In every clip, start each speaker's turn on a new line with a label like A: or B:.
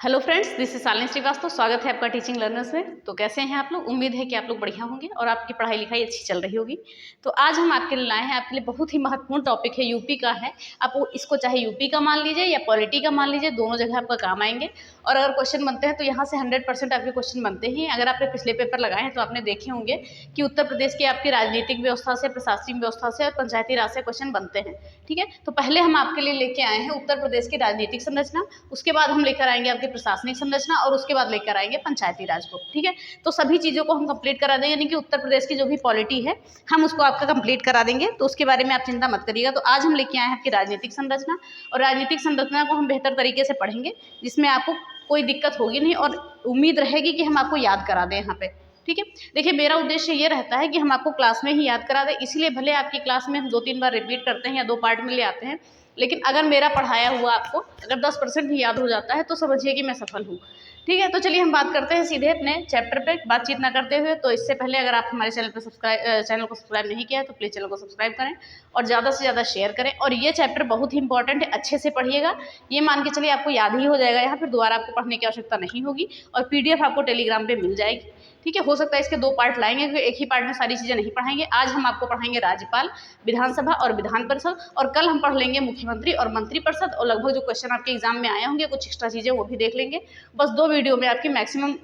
A: Hello friends, this is Shalini Srivastava. स्वागत है आपका टीचिंग लर्नर्स में। तो कैसे हैं आप लोग? उम्मीद है कि आप लोग बढ़िया होंगे और आपकी पढ़ाई लिखाई अच्छी चल रही होगी। तो आज हम आपके लिए लाए हैं, आपके लिए बहुत ही महत्वपूर्ण टॉपिक है, यूपी का है। आप इसको चाहे यूपी का मान लीजिए या पॉलिटी का मान लीजिए, दोनों जगह आपका काम आएंगे। और अगर क्वेश्चन बनते हैं तो यहाँ से 100% आपके क्वेश्चन बनते ही। अगर आपने पिछले पेपर लगाए हैं तो आपने देखे होंगे कि उत्तर प्रदेश की आपकी राजनीतिक व्यवस्था से, प्रशासनिक व्यवस्था से और पंचायती राज से क्वेश्चन बनते हैं। ठीक है, तो पहले हम आपके लिए लेके आए हैं उत्तर प्रदेश की राजनीतिक संरचना, उसके बाद हम लेकर आएंगे आपकी प्रशासनिक संरचना और उसके बाद लेकर आएंगे पंचायती राज को। ठीक है, तो सभी चीज़ों को हम कंप्लीट करा देंगे, यानी कि उत्तर प्रदेश की जो भी पॉलिटी है हम उसको आपका कंप्लीट करा देंगे। तो उसके बारे में आप चिंता मत करिएगा। तो आज हम लेके आए हैं आपकी राजनीतिक संरचना, और राजनीतिक संरचना को हम बेहतर तरीके से पढ़ेंगे, जिसमें आपको कोई दिक्कत होगी नहीं और उम्मीद रहेगी कि हम आपको याद करा दें यहाँ पे। ठीक है, देखिए मेरा उद्देश्य ये रहता है कि हम आपको क्लास में ही याद करा दें, इसलिए भले आपकी क्लास में हम 2-3 बार रिपीट करते हैं या 2 पार्ट में ले आते हैं, लेकिन अगर मेरा पढ़ाया हुआ आपको अगर 10% भी याद हो जाता है तो समझिए कि मैं सफल हूँ। ठीक है, तो चलिए हम बात करते हैं सीधे अपने चैप्टर पे, बातचीत ना करते हुए। तो इससे पहले अगर आप हमारे चैनल को सब्सक्राइब नहीं किया है तो प्लीज़ चैनल को सब्सक्राइब करें और ज़्यादा से ज़्यादा शेयर करें। और ये चैप्टर बहुत ही इंपॉर्टेंट है, अच्छे से पढ़िएगा। ये मान के चलिए आपको याद ही हो जाएगा, यहाँ फिर दोबारा आपको पढ़ने की आवश्यकता नहीं होगी। और PDF आपको टेलीग्राम पे मिल जाएगी। ठीक है, हो सकता है इसके 2 पार्ट लाएंगे क्योंकि एक ही पार्ट में सारी चीज़ें नहीं पढ़ाएंगे। आज हम आपको पढ़ाएंगे राज्यपाल, विधानसभा और विधान परिषद, और कल हम पढ़ लेंगे मुख्यमंत्री और मंत्री परिषद। और लगभग जो क्वेश्चन आपके एग्जाम में आए होंगे, कुछ एक्स्ट्रा चीज़ें वो भी देख लेंगे। बस 2 वीडियो में आपकी मैक्सिमम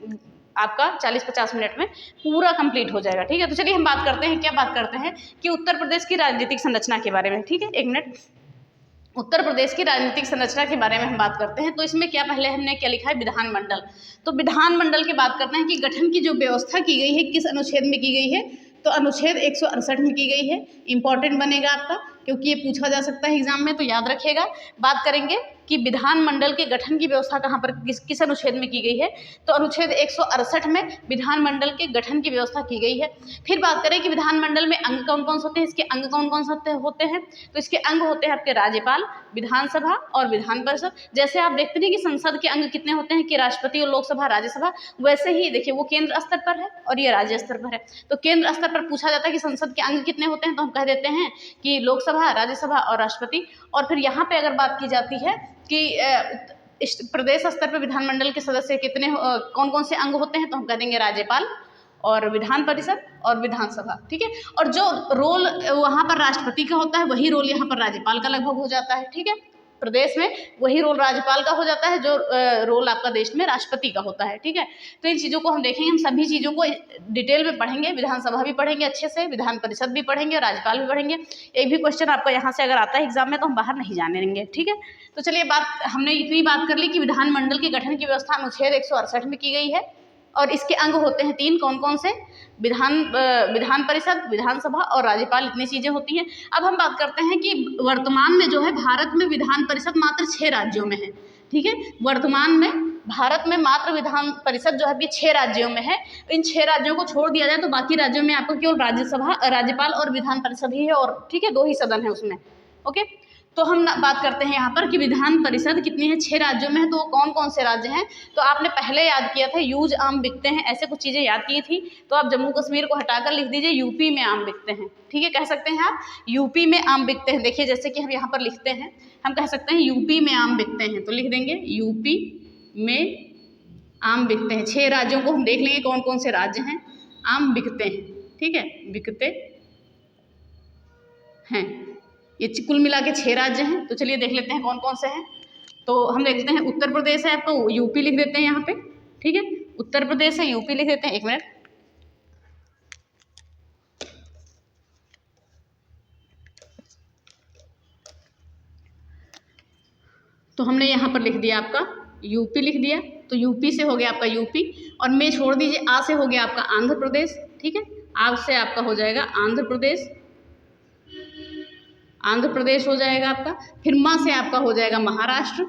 A: आपका 40-50 मिनट में पूरा कंप्लीट हो जाएगा। ठीक है, तो चलिए हम बात करते हैं, क्या बात करते हैं कि उत्तर प्रदेश की राजनीतिक संरचना के बारे में। ठीक है, 1 मिनट। उत्तर प्रदेश की राजनीतिक संरचना के बारे में हम बात करते हैं। तो इसमें क्या पहले हमने क्या लिखा है, विधानमंडल। तो विधानमंडल की बात करते हैं कि गठन की जो व्यवस्था की गई है किस अनुच्छेद में की गई है, तो अनुच्छेद 168 में की गई है। इंपॉर्टेंट बनेगा आपका, क्योंकि ये पूछा जा सकता है एग्जाम में, तो याद रखिएगा। बात करेंगे कि विधानमंडल के गठन की व्यवस्था कहाँ पर किस अनुच्छेद में की गई है, तो अनुच्छेद 168 में विधानमंडल के गठन की व्यवस्था की गई है। फिर बात करें कि विधानमंडल में अंग कौन कौन से होते हैं, इसके अंग कौन कौन से होते हैं, तो इसके अंग होते हैं आपके राज्यपाल, विधानसभा और विधान परिषद। जैसे आप देखते हैं कि संसद के अंग कितने होते हैं कि राष्ट्रपति और लोकसभा, राज्यसभा, वैसे ही देखिए वो केंद्र स्तर पर है और ये राज्य स्तर पर है। तो केंद्र स्तर पर पूछा जाता है कि संसद के अंग कितने होते हैं, तो हम कह देते हैं कि लोकसभा, राज्यसभा और राष्ट्रपति। और फिर यहाँ पे अगर बात की जाती है कि प्रदेश स्तर पर विधानमंडल के सदस्य कितने कौन कौन से अंग होते हैं, तो हम कह देंगे राज्यपाल और विधान परिषद और विधानसभा। ठीक है, और जो रोल वहाँ पर राष्ट्रपति का होता है वही रोल यहाँ पर राज्यपाल का लगभग हो जाता है। ठीक है, प्रदेश में वही रोल राज्यपाल का हो जाता है जो रोल आपका देश में राष्ट्रपति का होता है। ठीक है, तो इन चीज़ों को हम देखेंगे, हम सभी चीज़ों को डिटेल में पढ़ेंगे। विधानसभा भी पढ़ेंगे अच्छे से, विधान परिषद भी पढ़ेंगे और राज्यपाल भी पढ़ेंगे। एक भी क्वेश्चन आपका यहाँ से अगर आता है एग्जाम में तो हम बाहर नहीं जाने देंगे। ठीक है, तो चलिए हमने इतनी बात कर ली कि विधानमंडल के गठन की व्यवस्था अनुच्छेद 168 में की गई है और इसके अंग होते हैं 3, कौन कौन से, विधान परिषद, विधानसभा और राज्यपाल, इतनी चीज़ें होती हैं। अब हम बात करते हैं कि वर्तमान में जो है भारत में विधान परिषद मात्र 6 राज्यों में है। ठीक है, वर्तमान में भारत में मात्र विधान परिषद जो है अभी 6 राज्यों में है। इन 6 राज्यों को छोड़ दिया जाए तो बाकी राज्यों में आपको केवल राज्यसभा, राज्यपाल और विधान परिषद ही है। और ठीक है, 2 ही सदन है उसमें। ओके, तो हम बात करते हैं यहाँ पर कि विधान परिषद कितनी है, 6 राज्यों में है। तो वो कौन कौन से राज्य हैं, तो आपने पहले याद किया था यूज आम बिकते हैं, ऐसे कुछ चीज़ें याद की थी। तो आप जम्मू कश्मीर को हटाकर लिख दीजिए यूपी में आम बिकते हैं। ठीक है, कह सकते हैं आप यूपी में आम बिकते हैं। देखिए जैसे कि हम यहाँ पर लिखते हैं, हम कह सकते हैं यूपी में आम बिकते हैं, तो लिख देंगे यूपी में आम बिकते हैं। 6 राज्यों को हम देख लेंगे कौन कौन से राज्य हैं आम बिकते हैं। ठीक है, बिकते हैं, ये कुल मिला के 6 राज्य हैं। तो चलिए देख लेते हैं कौन कौन से हैं। तो हम देख लेते हैं, उत्तर प्रदेश है आपको, यूपी लिख देते हैं यहाँ पे। ठीक है, उत्तर प्रदेश है, यूपी लिख देते हैं। 1 मिनट। तो हमने यहाँ पर लिख दिया आपका यूपी लिख दिया, तो यूपी से हो गया आपका यूपी, और मैं छोड़ दीजिए, आ से हो गया आपका आंध्र प्रदेश। ठीक है, आ से आपका हो जाएगा आंध्र प्रदेश, आंध्र प्रदेश हो जाएगा आपका। फिर माँ से आपका हो जाएगा महाराष्ट्र।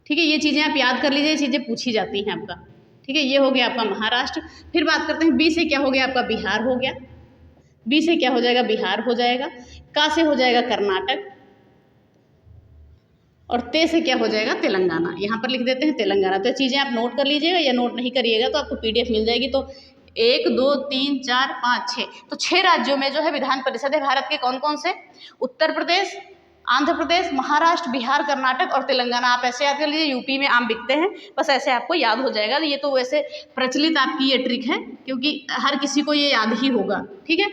A: ठीक है, ये चीज़ें आप याद कर लीजिए, ये चीज़ें पूछी जाती हैं आपका। ठीक है, ये हो गया आपका महाराष्ट्र। फिर बात करते हैं बी से, क्या हो गया आपका बिहार हो गया, बी से क्या हो जाएगा बिहार हो जाएगा। का से हो जाएगा कर्नाटक, और ते से क्या हो जाएगा तेलंगाना। यहाँ पर लिख देते हैं तेलंगाना। तो चीज़ें आप नोट कर लीजिएगा, या नोट नहीं करिएगा तो आपको PDF मिल जाएगी। तो 1 2 3 4 5 6, तो 6 राज्यों में जो है विधान परिषद है भारत के। कौन कौन से, उत्तर प्रदेश, आंध्र प्रदेश, महाराष्ट्र, बिहार, कर्नाटक और तेलंगाना। आप ऐसे याद कर लीजिए, यूपी में आम बिकते हैं, बस ऐसे आपको याद हो जाएगा। ये तो वैसे प्रचलित आपकी ये ट्रिक है, क्योंकि हर किसी को ये याद ही होगा, ठीक है।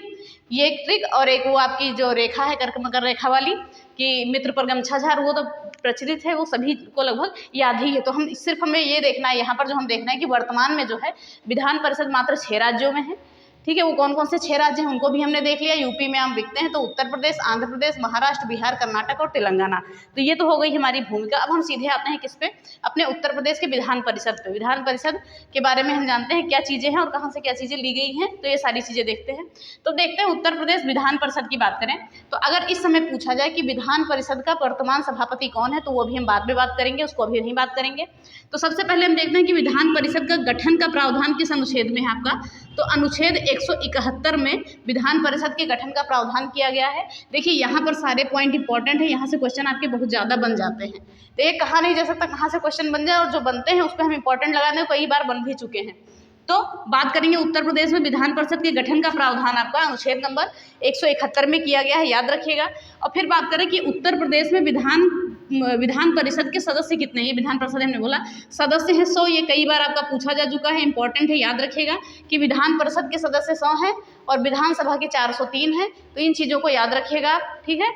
A: ये एक ट्रिक, और एक वो आपकी जो रेखा है कर्क मकर रेखा वाली कि मित्र पर गमछा झार, वो तो प्रचलित है, वो सभी को लगभग याद ही है। तो हम सिर्फ हमें ये देखना है यहाँ पर, जो हम देखना है कि वर्तमान में जो है विधान परिषद मात्र 6 राज्यों में है, ठीक है। वो कौन कौन से 6 राज्य हैं उनको भी हमने देख लिया। यूपी में आम बिकते हैं तो उत्तर प्रदेश, आंध्र प्रदेश, महाराष्ट्र, बिहार, कर्नाटक और तेलंगाना। तो ये तो हो गई हमारी भूमिका। अब हम सीधे आते हैं किस पे, अपने उत्तर प्रदेश के विधान परिषद पे। विधान परिषद के बारे में हम जानते हैं क्या चीज़ें हैं और कहाँ से क्या चीज़ें ली गई हैं, तो ये सारी चीज़ें देखते हैं। तो देखते हैं उत्तर प्रदेश विधान परिषद की बात करें तो अगर इस समय पूछा जाए कि विधान परिषद का वर्तमान सभापति कौन है, तो वो भी हम बाद में बात करेंगे, उसको अभी नहीं बात करेंगे। तो सबसे पहले हम देखते हैं कि विधान परिषद का गठन का प्रावधान किस अनुच्छेद में है आपका, तो अनुच्छेद 171 में विधान परिषद के गठन का प्रावधान किया गया है। देखिए यहाँ पर सारे पॉइंट इंपॉर्टेंट है, यहाँ से क्वेश्चन आपके बहुत ज़्यादा बन जाते हैं। तो ये कहा नहीं जा सकता कहाँ से क्वेश्चन बन जाए, और जो बनते हैं उस पर हम इंपॉर्टेंट लगा दें, कई बार बन भी चुके हैं। तो बात करेंगे उत्तर प्रदेश में विधान परिषद के गठन का प्रावधान आपका अनुच्छेद नंबर 171 में किया गया है, याद रखिएगा। और फिर बात करें कि उत्तर प्रदेश में विधान परिषद के सदस्य कितने हैं। ये विधान परिषद हमने बोला सदस्य है 100, ये कई बार आपका पूछा जा चुका है, इंपॉर्टेंट है, याद रखिएगा कि विधान परिषद के सदस्य 100 हैं और विधानसभा के 403 हैं। तो इन चीज़ों को याद रखिएगा आप, ठीक है।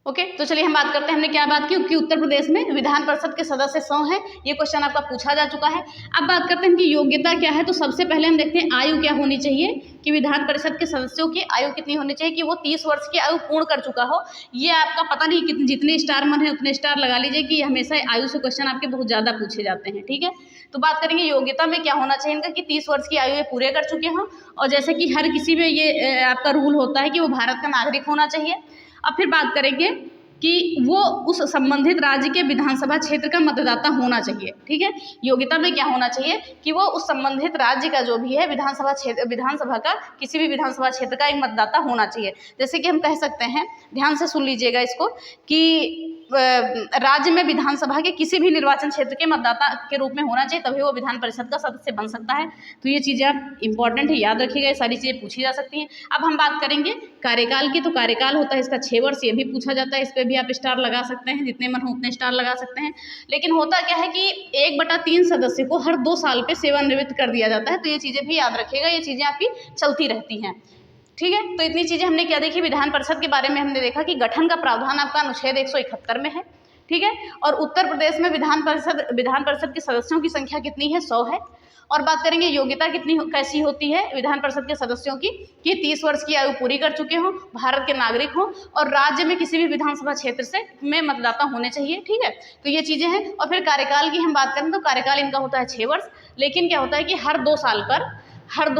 A: ओके, तो चलिए हम बात करते हैं हमने क्या बात की कि उत्तर प्रदेश में विधान परिषद के सदस्य 100 हैं, ये क्वेश्चन आपका पूछा जा चुका है। अब बात करते हैं कि योग्यता क्या है। तो सबसे पहले हम देखते हैं आयु क्या होनी चाहिए, कि विधान परिषद के सदस्यों की आयु कितनी होनी चाहिए, कि वो 30 वर्ष की आयु पूर्ण कर चुका हो। ये आपका पता नहीं कितने, जितने स्टार मन है उतने स्टार लगा लीजिए कि हमेशा आयु से क्वेश्चन आपके बहुत ज़्यादा पूछे जाते हैं, ठीक है। तो बात करेंगे योग्यता में क्या होना चाहिए इनका, कि 30 वर्ष की आयु ये पूरे कर चुके हों, और जैसे कि हर किसी में ये आपका रूल होता है कि वो भारत का नागरिक होना चाहिए। अब फिर बात करेंगे कि वो उस संबंधित राज्य के विधानसभा क्षेत्र का मतदाता होना चाहिए, ठीक है। योग्यता में क्या होना चाहिए कि वो उस संबंधित राज्य का जो भी है विधानसभा का किसी भी विधानसभा क्षेत्र का एक मतदाता होना चाहिए। जैसे कि हम कह सकते हैं, ध्यान से सुन लीजिएगा इसको, कि राज्य में विधानसभा के किसी भी निर्वाचन क्षेत्र के मतदाता के रूप में होना चाहिए, तभी वो विधान परिषद का सदस्य बन सकता है। तो ये चीज़ें आप इंपॉर्टेंट है, याद रखिएगा, ये सारी चीज़ें पूछी जा सकती हैं। अब हम बात करेंगे कार्यकाल की। तो कार्यकाल होता है इसका 6 वर्ष, ये भी पूछा जाता है, इस पर भी आप स्टार लगा सकते हैं, जितने मन हो उतने स्टार लगा सकते हैं। लेकिन होता क्या है कि 1/3 सदस्य को हर 2 साल पे सेवानिवृत्त कर दिया जाता है। तो ये चीज़ें भी याद रखिएगा, ये चीज़ें आपकी चलती रहती हैं, ठीक है। तो इतनी चीज़ें हमने क्या देखी, विधान परिषद के बारे में हमने देखा कि गठन का प्रावधान आपका अनुच्छेद 171 में है, ठीक है। और उत्तर प्रदेश में विधान परिषद के सदस्यों की संख्या कितनी है, 100 है। और बात करेंगे योग्यता कैसी होती है विधान परिषद के सदस्यों की, कि 30 वर्ष की आयु पूरी कर चुके हों, भारत के नागरिक हों और राज्य में किसी भी विधानसभा क्षेत्र में मतदाता होने चाहिए, ठीक है। तो ये चीज़ें हैं। और फिर कार्यकाल की हम बात करें तो कार्यकाल इनका होता है 6 वर्ष, लेकिन क्या होता है कि हर 2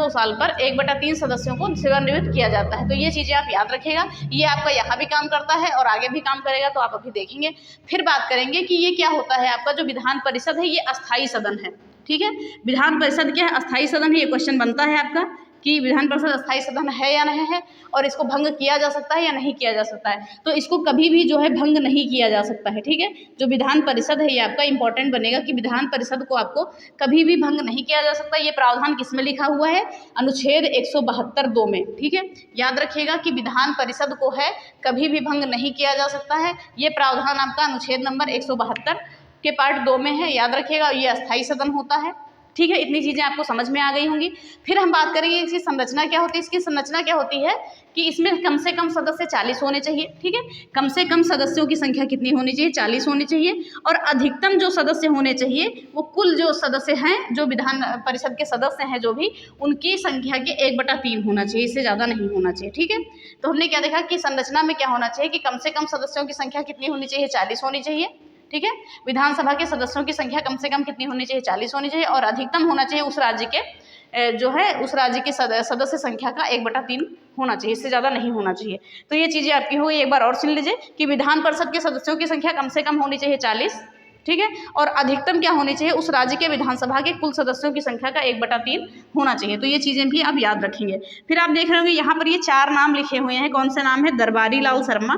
A: साल पर 1/3 सदस्यों को सेवानिवृत्त किया जाता है। तो ये चीज़ें आप याद रखिएगा, ये आपका यहाँ भी काम करता है और आगे भी काम करेगा, तो आप अभी देखेंगे। फिर बात करेंगे कि ये क्या होता है, आपका जो विधान परिषद है ये अस्थायी सदन है, ठीक है। विधान परिषद क्या है, अस्थायी सदन है। ये क्वेश्चन बनता है आपका कि विधान परिषद अस्थायी सदन है या नहीं है, और इसको भंग किया जा सकता है या नहीं किया जा सकता है। तो इसको कभी भी जो है भंग नहीं किया जा सकता है, ठीक है। जो विधान परिषद है ये आपका इंपॉर्टेंट बनेगा कि विधान परिषद को आपको कभी भी भंग नहीं किया जा सकता। ये प्रावधान किस में लिखा हुआ है, अनुच्छेद 172 में, ठीक है। याद रखिएगा कि विधान परिषद को है कभी भी भंग नहीं किया जा सकता है। ये प्रावधान आपका अनुच्छेद नंबर 172 के पार्ट 2 में है, याद रखिएगा। ये अस्थायी सदन होता है, ठीक है। इतनी चीज़ें आपको समझ में आ गई होंगी। फिर हम बात करेंगे इसकी संरचना क्या होती है। इसकी संरचना क्या होती है कि इसमें कम से कम सदस्य 40 होने चाहिए, ठीक है। कम से कम सदस्यों की संख्या कितनी होनी चाहिए, 40 होनी चाहिए। और अधिकतम जो सदस्य होने चाहिए वो कुल जो सदस्य हैं, जो विधान परिषद के सदस्य हैं जो भी, उनकी संख्या के 1/3 होना चाहिए, इससे ज़्यादा नहीं होना चाहिए, ठीक है। तो हमने क्या देखा कि संरचना में क्या होना चाहिए कि कम से कम सदस्यों की संख्या कितनी होनी चाहिए, 40 होनी चाहिए, ठीक है। विधानसभा के सदस्यों की संख्या कम से कम कितनी होनी चाहिए, 40 होनी चाहिए। और अधिकतम होना चाहिए उस राज्य के जो है उस राज्य की सदस्य संख्या का 1/3 होना चाहिए, इससे ज़्यादा नहीं होना चाहिए। तो ये चीज़ें आपकी हो गई। एक बार और सुन लीजिए कि विधान परिषद के सदस्यों की संख्या कम से कम होनी चाहिए 40, ठीक है। और अधिकतम क्या होनी चाहिए, उस राज्य के विधानसभा के कुल सदस्यों की संख्या का 1/3 होना चाहिए। तो ये चीज़ें भी आप याद रखेंगे। फिर आप देख रहे होंगे यहाँ पर ये 4 नाम लिखे हुए हैं। कौन से नाम है? दरबारी लाल शर्मा,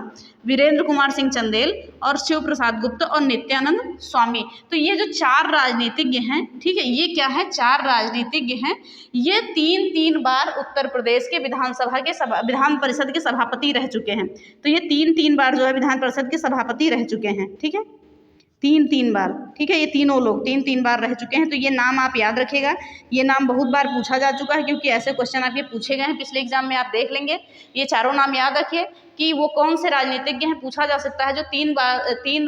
A: वीरेंद्र कुमार सिंह चंदेल और शिव प्रसाद गुप्ता और नित्यानंद स्वामी। तो ये जो 4 राजनीतिज्ञ हैं, ठीक है, ये क्या है? 4 राजनीतिज्ञ हैं। ये 3 बार उत्तर प्रदेश के विधान परिषद के सभापति रह चुके हैं। तो ये 3 बार जो है विधान परिषद के सभापति रह चुके हैं, ठीक है, 3 बार, ठीक है। ये तीनों लोग 3 बार रह चुके हैं। तो ये नाम आप याद रखिएगा। ये नाम बहुत बार पूछा जा चुका है, क्योंकि ऐसे क्वेश्चन आपके पूछे गए हैं पिछले एग्जाम में, आप देख लेंगे। ये चारों नाम याद रखिए कि वो कौन से राजनीतिज्ञ हैं, पूछा जा सकता है, जो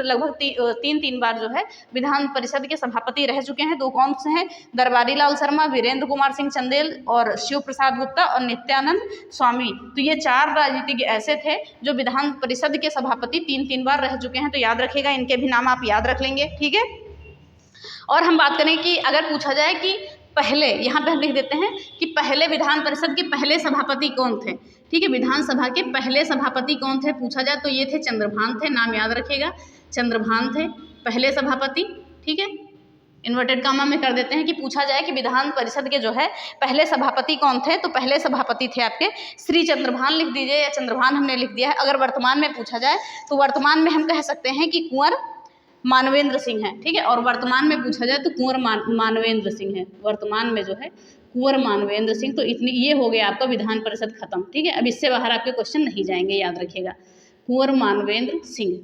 A: लगभग 3 बार जो है विधान परिषद के सभापति रह चुके हैं। 2 कौन से हैं? दरबारी लाल शर्मा, वीरेंद्र कुमार सिंह चंदेल और शिव प्रसाद गुप्ता और नित्यानंद स्वामी। तो ये 4 राजनीतिज्ञ ऐसे थे जो विधान परिषद के सभापति 3 बार रह चुके हैं। तो याद रखिएगा, इनके भी नाम आप याद रख लेंगे, ठीक है। और हम बात करें कि अगर पूछा जाए कि पहले, यहाँ पे हम लिख देते हैं कि पहले विधान परिषद के पहले सभापति कौन थे, ठीक है, विधानसभा के पहले सभापति कौन थे पूछा जाए तो ये थे चंद्रभान थे। नाम याद रखिएगा, चंद्रभान थे पहले सभापति, ठीक है। इन्वर्टेड कामा में कर देते हैं कि पूछा जाए कि विधान परिषद के जो है पहले सभापति कौन थे, तो पहले सभापति थे आपके श्री चंद्रभान लिख दीजिए, या चंद्रभान हमने लिख दिया है। अगर वर्तमान में पूछा जाए तो वर्तमान में हम कह सकते हैं कि कुंवर मानवेंद्र सिंह है, ठीक है। और वर्तमान में पूछा जाए तो कुंवर मानवेंद्र सिंह है, वर्तमान में जो है कुंवर मानवेंद्र सिंह। तो इतनी ये हो गया आपका विधान परिषद खत्म, ठीक है। अब इससे बाहर आपके क्वेश्चन नहीं जाएंगे, याद रखिएगा, कुंवर मानवेंद्र सिंह,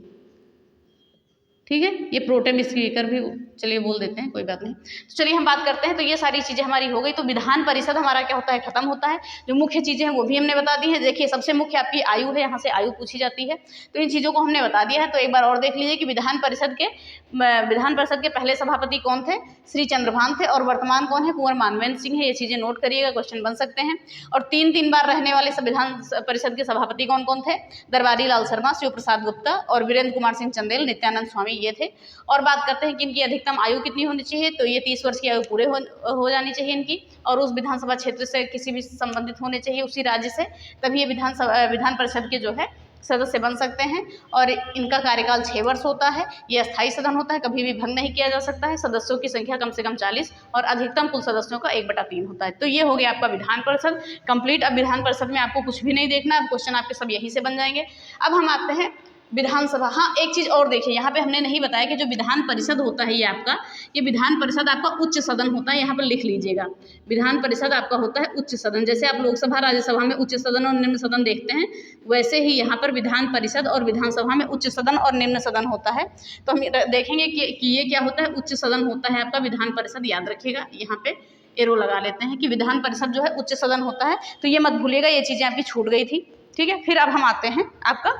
A: ठीक है। ये प्रोटेम स्पीकर भी चलिए बोल देते हैं, कोई बात नहीं। तो चलिए हम बात करते हैं। तो ये सारी चीज़ें हमारी हो गई। तो विधान परिषद हमारा क्या होता है? खत्म होता है। जो मुख्य चीज़ें हैं वो भी हमने बता दी हैं। देखिए, सबसे मुख्य आपकी आयु है, यहाँ से आयु पूछी जाती है, तो इन चीज़ों को हमने बता दिया है। तो एक बार और देख लीजिए कि विधान परिषद के पहले सभापति कौन थे? श्री चंद्रभान थे। और वर्तमान कौन है? कुंवर मानवेंद्र सिंह है। ये चीज़ें नोट करिएगा, क्वेश्चन बन सकते हैं। और 3 बार रहने वाले विधान परिषद के सभापति कौन कौन थे? दरबारी लाल शर्मा, शिव प्रसाद गुप्ता और वीरेंद्र कुमार सिंह चंदेल, नित्यानंद स्वामी, ये थे। और बात करते हैं कि इनकी अधिकतम आयु कितनी होनी चाहिए, तो ये 30 वर्ष की आयु पूरे हो जानी चाहिए इनकी, और उस विधानसभा क्षेत्र से किसी भी संबंधित होने चाहिए, उसी राज्य से, तभी ये विधान परिषद के जो है सदस्य बन सकते हैं। और इनका कार्यकाल 6 वर्ष होता है। ये अस्थायी सदन होता है, कभी भी भंग नहीं किया जा सकता है। सदस्यों की संख्या कम से कम 40 और अधिकतम कुल सदस्यों का 1/3 होता है। तो ये हो गया आपका विधान परिषद कंप्लीट। अब विधान परिषद में आपको कुछ भी नहीं देखना, अब क्वेश्चन आपके सब यहीं से बन जाएंगे। अब हम आते हैं विधानसभा। हाँ, एक चीज़ और देखिए, यहाँ पे हमने नहीं बताया कि जो विधान परिषद होता है ये विधान परिषद आपका उच्च सदन होता है। यहाँ पर लिख लीजिएगा, विधान परिषद आपका होता है उच्च सदन। जैसे आप लोकसभा राज्यसभा में उच्च सदन और निम्न सदन देखते हैं, वैसे ही यहाँ पर विधान परिषद और विधानसभा में उच्च सदन और निम्न सदन होता है। तो हम देखेंगे कि ये क्या होता है, उच्च सदन होता है आपका विधान परिषद। याद रखिएगा, यहाँ पे एरो लगा लेते हैं कि विधान परिषद जो है उच्च सदन होता है। तो ये मत भूलिएगा, ये चीज़ें आपकी छूट गई थी, ठीक है। फिर अब हम आते हैं आपका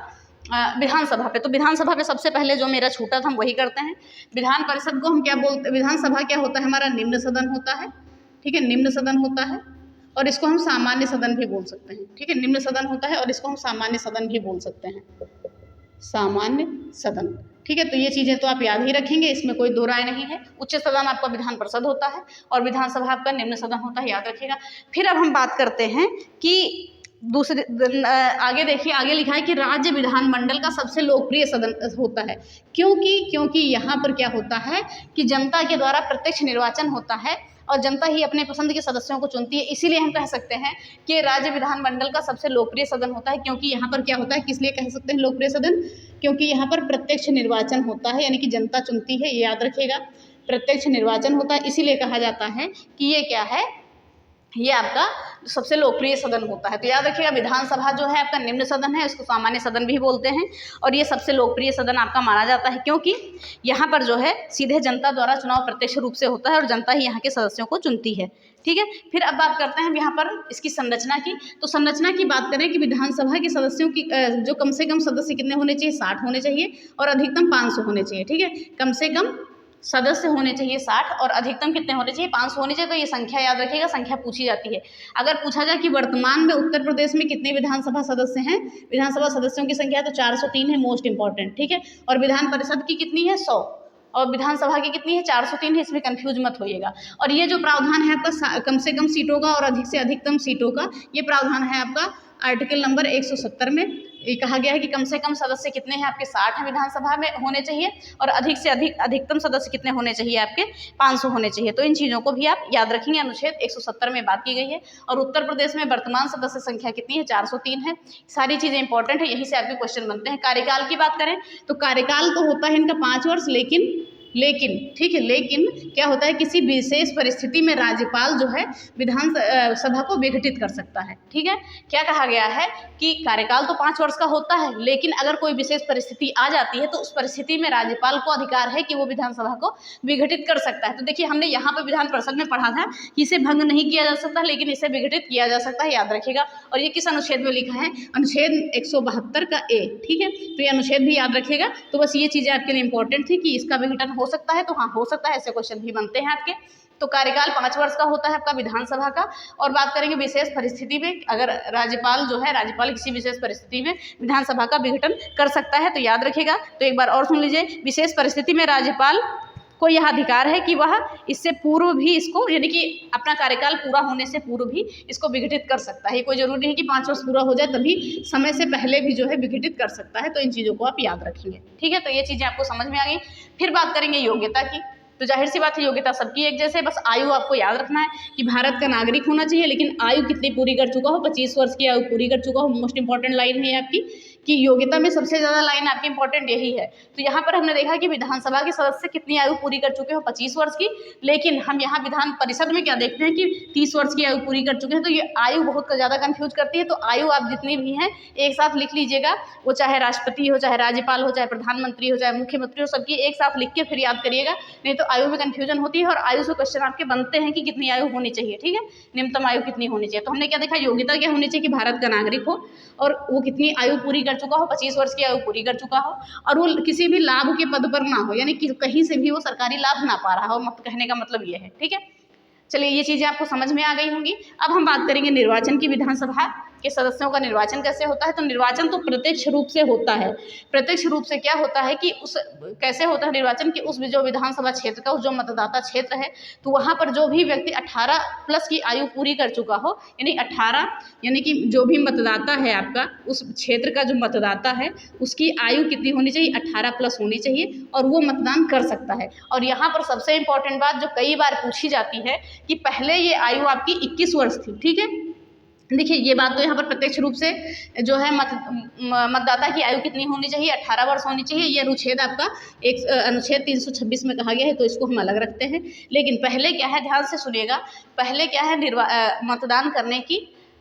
A: विधानसभा पे। तो विधानसभा पे सबसे पहले जो मेरा छूटा था हम वही करते हैं। विधान परिषद को हम क्या बोलते हैं? विधानसभा क्या होता है हमारा? निम्न सदन होता है, ठीक है, निम्न सदन होता है। और इसको हम सामान्य सदन भी बोल सकते हैं, ठीक है। निम्न सदन होता है और इसको हम सामान्य सदन भी बोल सकते हैं, सामान्य सदन, ठीक है। तो ये चीज़ें तो आप याद ही रखेंगे, इसमें कोई दो राय नहीं है। उच्च सदन आपका विधान परिषद होता है और विधानसभा आपका निम्न सदन होता है, याद रखिएगा। फिर अब हम बात करते हैं कि दूसरे आगे देखिए, आगे लिखा है कि राज्य विधानमंडल का सबसे लोकप्रिय सदन होता है। क्योंकि यहाँ पर क्या होता है कि जनता के द्वारा प्रत्यक्ष निर्वाचन होता है और जनता ही अपने पसंद के सदस्यों को चुनती है। इसीलिए हम कह सकते हैं कि राज्य विधानमंडल का सबसे लोकप्रिय सदन होता है। क्योंकि यहाँ पर क्या होता है, किस लिए कह सकते हैं लोकप्रिय सदन? क्योंकि यहाँ पर प्रत्यक्ष निर्वाचन होता है, यानी कि जनता चुनती है। ये याद रखिएगा, प्रत्यक्ष निर्वाचन होता है, इसीलिए कहा जाता है कि ये क्या है, ये आपका सबसे लोकप्रिय सदन होता है। तो याद रखिएगा, विधानसभा जो है आपका निम्न सदन है, इसको सामान्य सदन भी बोलते हैं। और ये सबसे लोकप्रिय सदन आपका माना जाता है, क्योंकि यहाँ पर जो है सीधे जनता द्वारा चुनाव प्रत्यक्ष रूप से होता है और जनता ही यहाँ के सदस्यों को चुनती है, ठीक है। फिर अब बात करते हैं यहाँ पर इसकी संरचना की। तो संरचना की बात करें कि विधानसभा के सदस्यों की जो कम से कम सदस्य कितने होने चाहिए? 60 होने चाहिए और अधिकतम 500 होने चाहिए, ठीक है। कम से कम सदस्य होने चाहिए 60 और अधिकतम कितने होने चाहिए? 500 होने चाहिए। तो ये संख्या याद रखिएगा, संख्या पूछी जाती है। अगर पूछा जाए कि वर्तमान में उत्तर प्रदेश में कितने विधानसभा सदस्य हैं, विधानसभा सदस्यों की संख्या तो 403 है, मोस्ट इंपॉर्टेंट, ठीक है। और विधान परिषद की कितनी है? 100। और विधानसभा की कितनी है? 403 है, इसमें कंफ्यूज मत होइएगा। और ये जो प्रावधान है आपका कम से कम सीटों का और अधिक से अधिकतम सीटों का, ये प्रावधान है आपका आर्टिकल नंबर 170 में ये कहा गया है कि कम से कम सदस्य कितने हैं आपके 60 हैं विधानसभा में होने चाहिए, और अधिक से अधिक अधिकतम सदस्य कितने होने चाहिए आपके 500 होने चाहिए। तो इन चीज़ों को भी आप याद रखेंगे। अनुच्छेद 170 में बात की गई है। और उत्तर प्रदेश में वर्तमान सदस्य संख्या कितनी है? 403 है। सारी चीज़ें इंपॉर्टेंट है, यहीं से आपके क्वेश्चन बनते हैं। कार्यकाल की बात करें तो कार्यकाल तो होता है इनका 5 वर्ष, लेकिन ठीक है, लेकिन क्या होता है, किसी विशेष परिस्थिति में राज्यपाल जो है विधान सभा को विघटित कर सकता है। ठीक है, क्या कहा गया है कि कार्यकाल तो 5 वर्ष का होता है, लेकिन अगर कोई विशेष परिस्थिति आ जाती है तो उस परिस्थिति में राज्यपाल को अधिकार है कि वो विधानसभा को विघटित कर सकता है। तो देखिए, हमने यहाँ पर विधान परिषद में पढ़ा था कि इसे भंग नहीं किया जा सकता, लेकिन इसे विघटित किया जा सकता है, याद रखिएगा। और ये किस अनुच्छेद में लिखा है? अनुच्छेद 172 का ए। ठीक है, तो ये अनुच्छेद भी याद रखिएगा। तो बस ये चीज़ें आपके लिए इंपॉर्टेंट थी कि इसका विघटन हो सकता है, तो हाँ हो सकता है, ऐसे क्वेश्चन भी बनते हैं आपके। तो कार्यकाल 5 वर्ष का होता है आपका विधानसभा का। और बात करेंगे विशेष परिस्थिति में, अगर राज्यपाल किसी विशेष परिस्थिति में विधानसभा का विघटन कर सकता है, तो याद रखिएगा। तो एक बार और सुन लीजिए, विशेष परिस्थिति में राज्यपाल को यह अधिकार है कि वह इससे पूर्व भी इसको, यानी कि अपना कार्यकाल पूरा होने से पूर्व भी इसको विघटित कर सकता है। कोई जरूरी नहीं कि 5 वर्ष पूरा हो जाए तभी, समय से पहले भी जो है विघटित कर सकता है। तो इन चीज़ों को आप याद रखेंगे। ठीक है, तो ये चीज़ें आपको समझ में आ गई। फिर बात करेंगे योग्यता की। तो जाहिर सी बात है, योग्यता सबकी एक जैसे, बस आयु आपको याद रखना है कि भारत का नागरिक होना चाहिए, लेकिन आयु कितनी पूरी कर चुका हो? 25 वर्ष की आयु पूरी कर चुका हो। मोस्ट इंपॉर्टेंट लाइन है आपकी कि योग्यता में सबसे ज़्यादा लाइन आपकी इंपॉर्टेंट यही है। तो यहाँ पर हमने देखा कि विधानसभा के सदस्य कितनी आयु पूरी कर चुके हो? 25 वर्ष की। लेकिन हम यहाँ विधान परिषद में क्या देखते हैं कि 30 वर्ष की आयु पूरी कर चुके हैं। तो ये आयु बहुत ज़्यादा कंफ्यूज करती है। तो आयु आप जितनी भी हैं एक साथ लिख लीजिएगा, वो चाहे राष्ट्रपति हो, चाहे राज्यपाल हो, चाहे प्रधानमंत्री हो, चाहे मुख्यमंत्री हो, सबकी एक साथ लिख के फिर याद करिएगा, नहीं तो आयु में कन्फ्यूजन होती है। और आयु से क्वेश्चन आपके बनते हैं कि कितनी आयु होनी चाहिए। ठीक है, न्यूनतम आयु कितनी होनी चाहिए। तो हमने क्या देखा, योग्यता क्या होनी चाहिए कि भारत का नागरिक हो और वो कितनी आयु पूरी कर चुका हो? 25 वर्ष की आयु पूरी कर चुका हो, और वो किसी भी लाभ के पद पर ना हो, यानी कि कहीं से भी वो सरकारी लाभ ना पा रहा हो। कहने का मतलब ये है। ठीक है, चलिए ये चीज़ें आपको समझ में आ गई होंगी। अब हम बात करेंगे निर्वाचन की। विधानसभा के सदस्यों का निर्वाचन कैसे होता है? तो निर्वाचन तो प्रत्यक्ष रूप से होता है। प्रत्यक्ष रूप से क्या होता है कि उस कैसे होता है निर्वाचन की, उस जो विधानसभा क्षेत्र का उस जो मतदाता क्षेत्र है, तो वहाँ पर जो भी व्यक्ति 18 प्लस की आयु पूरी कर चुका हो, यानी 18, यानी कि जो भी मतदाता है आपका उस क्षेत्र का जो मतदाता है उसकी आयु कितनी होनी चाहिए? 18 प्लस होनी चाहिए, और वो मतदान कर सकता है। और यहाँ पर सबसे इंपॉर्टेंट बात जो कई बार पूछी जाती है कि पहले ये आयु आपकी 21 वर्ष थी। ठीक है, देखिए ये बात तो यहाँ पर प्रत्यक्ष रूप से जो है मतदाता की आयु कितनी होनी चाहिए? 18 वर्ष होनी चाहिए। ये अनुच्छेद आपका एक अनुच्छेद 326 में कहा गया है, तो इसको हम अलग रखते हैं। लेकिन पहले क्या है, ध्यान से सुनिएगा, पहले क्या है, मतदान करने की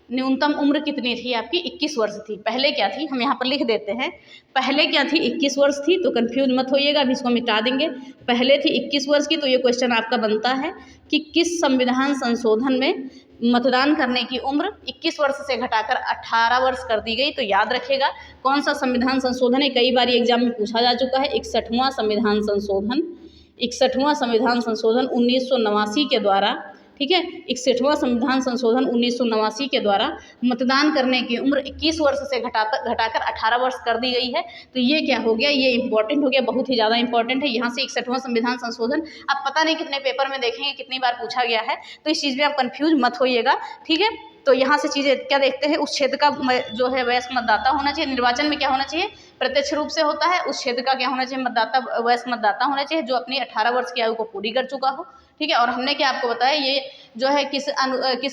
A: न्यूनतम उम्र कितनी थी आपकी? 21 वर्ष थी। पहले क्या थी, हम यहाँ पर लिख देते हैं, पहले क्या थी? 21 वर्ष थी। तो कंफ्यूज मत होइएगा, अभी इसको मिटा देंगे। पहले थी 21 वर्ष की। तो ये क्वेश्चन आपका बनता है कि किस संविधान संशोधन में मतदान करने की उम्र 21 वर्ष से घटाकर 18 वर्ष कर दी गई? तो याद रखिएगा कौन सा संविधान संशोधन है, कई बार एग्जाम में पूछा जा चुका है। 61वां संविधान संशोधन, 61वां संविधान संशोधन 1989 के द्वारा, ठीक है, 61वां संविधान संशोधन 1989 के द्वारा मतदान करने की उम्र 21 वर्ष से घटाकर 18 वर्ष कर दी गई है। तो ये क्या हो गया, ये इंपॉर्टेंट हो गया, बहुत ही ज़्यादा इंपॉर्टेंट है। यहाँ से 61वां संविधान संशोधन आप पता नहीं कितने पेपर में देखेंगे, कितनी बार पूछा गया है, तो इस चीज़ में आप कन्फ्यूज मत होइएगा। ठीक है, तो यहाँ से चीज़ें क्या देखते हैं, उस क्षेत्र का जो है वयस्क मतदाता होना चाहिए। निर्वाचन में क्या होना चाहिए? प्रत्यक्ष रूप से होता है। उस क्षेत्र का क्या होना चाहिए? वयस्क मतदाता होना चाहिए जो अपनी 18 वर्ष की आयु को पूरी कर चुका हो। ठीक है, और हमने क्या आपको बताया, ये जो है किस